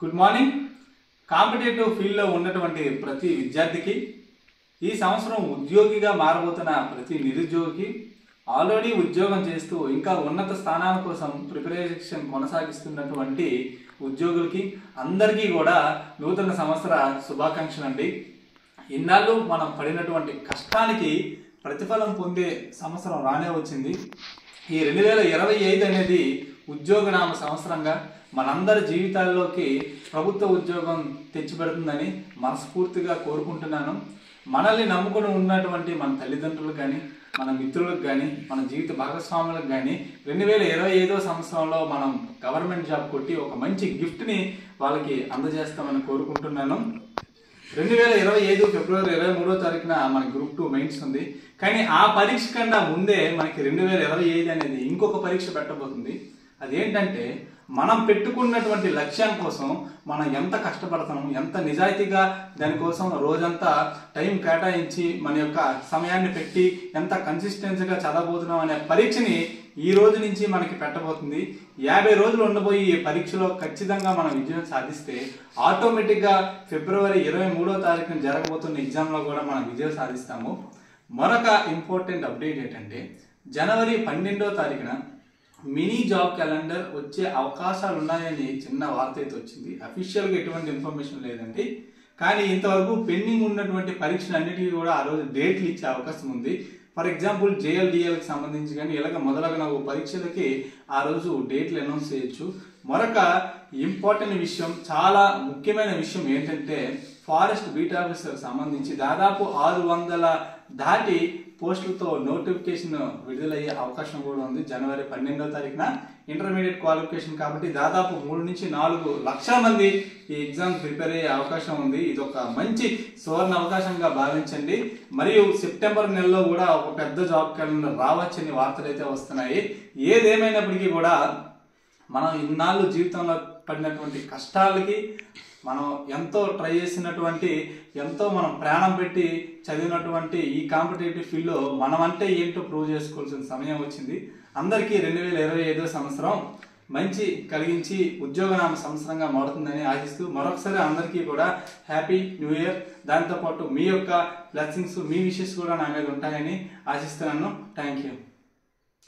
Good morning. Competitive ఫీల్డ్లో ఉన్నటువంటి ప్రతి విద్యార్థికి, ఈ సంవత్సరం ఉద్యోగిగా మారబోతున్న ప్రతి నిరుద్యోగికి, ఆల్రెడీ ఉద్యోగం చేస్తూ ఇంకా ఉన్నత స్థానాల కోసం ప్రిపరేషన్ కొనసాగిస్తున్నటువంటి ఉద్యోగులకి అందరికీ కూడా నూతన సంవత్సర శుభాకాంక్షలు అండి. ఇన్నాళ్ళు మనం పడినటువంటి కష్టానికి ప్రతిఫలం పొందే సంవత్సరం రానే వచ్చింది. ఈ 2025 అనేది ఉద్యోగనామ సంవత్సరంగా మనందరి జీవితాల్లోకి ప్రభుత్వ ఉద్యోగం తెచ్చిపెడుతుందని మనస్ఫూర్తిగా కోరుకుంటున్నాను. మనల్ని నమ్ముకుని ఉన్నటువంటి మన తల్లిదండ్రులకు కానీ, మన మిత్రులకు కానీ, మన జీవిత భాగస్వాములకు కానీ 2025 సంవత్సరంలో మనం గవర్నమెంట్ జాబ్ కొట్టి ఒక మంచి గిఫ్ట్ని వాళ్ళకి అందజేస్తామని కోరుకుంటున్నాను. 2025 ఫిబ్రవరి 23వ తారీఖున మన గ్రూప్ 2 మెయిన్స్ ఉంది. కానీ ఆ పరీక్ష కన్నా ముందే మనకి 2025 అనేది ఇంకొక పరీక్ష పెట్టబోతుంది. అదేంటంటే, మనం పెట్టుకున్నటువంటి లక్ష్యం కోసం మనం ఎంత కష్టపడతాము, ఎంత నిజాయితీగా దానికోసం రోజంతా టైం కేటాయించి మన యొక్క సమయాన్ని పెట్టి ఎంత కన్సిస్టెన్సీగా చదవబోతున్నాం అనే పరీక్షని ఈ రోజు నుంచి మనకి పెట్టబోతుంది. 50 రోజులు ఉండబోయి ఈ పరీక్షలో ఖచ్చితంగా మనం విజయం సాధిస్తే ఆటోమేటిక్గా ఫిబ్రవరి 23వ తారీఖున జరగబోతున్న ఎగ్జామ్లో కూడా మనం విజయం సాధిస్తాము. మరొక ఇంపార్టెంట్ అప్డేట్ ఏంటంటే, జనవరి 12వ తారీఖున మినీ జాబ్ క్యాలెండర్ వచ్చే అవకాశాలు ఉన్నాయని చిన్న వార్త అయితే వచ్చింది. అఫీషియల్గా ఎటువంటి ఇన్ఫర్మేషన్ లేదండి. కానీ ఇంతవరకు పెండింగ్ ఉన్నటువంటి పరీక్షలు అన్నిటికీ కూడా ఆ రోజు డేట్లు ఇచ్చే అవకాశం ఉంది. ఫర్ ఎగ్జాంపుల్ JLDLకి సంబంధించి కానీ ఇలాగ మొదలగిన పరీక్షలకి ఆ రోజు డేట్లు అనౌన్స్ చేయొచ్చు. మరొక ఇంపార్టెంట్ విషయం, చాలా ముఖ్యమైన విషయం ఏంటంటే, ఫారెస్ట్ బీట్ ఆఫీసర్ సంబంధించి దాదాపు 600 దాటి పోస్టులతో నోటిఫికేషన్ విడుదలయ్యే అవకాశం కూడా ఉంది. జనవరి 12వ తారీఖున ఇంటర్మీడియట్ క్వాలిఫికేషన్ కాబట్టి దాదాపు 3 నుంచి 4 లక్షల మంది ఈ ఎగ్జామ్ ప్రిపేర్ అయ్యే అవకాశం ఉంది. ఇది ఒక మంచి సువర్ణ అవకాశంగా భావించండి. మరియు సెప్టెంబర్ నెలలో కూడా ఒక పెద్ద జాబ్ క్యాలెండర్ రావచ్చని వార్తలు అయితే వస్తున్నాయి. ఏదేమైనప్పటికీ కూడా మనం ఇన్నాళ్ళు జీవితంలో పడినటువంటి కష్టాలకి, మనం ఎంతో ట్రై చేసినటువంటి, ఎంతో మనం ప్రాణం పెట్టి చదివినటువంటి ఈ కాంపిటేటివ్ ఫీల్డ్లో మనం అంటే ఏంటో ప్రూవ్ చేసుకోవాల్సిన సమయం వచ్చింది. అందరికీ 2025 సంవత్సరం మంచి కలిగించి ఉద్యోగనామ సంవత్సరంగా మారుతుందని ఆశిస్తూ మరొకసారి అందరికీ కూడా హ్యాపీ న్యూ ఇయర్. దాంతోపాటు మీ యొక్క బ్లెస్సింగ్స్, మీ విషెస్ కూడా నా మీద ఉంటాయని ఆశిస్తున్నాను. Thank you.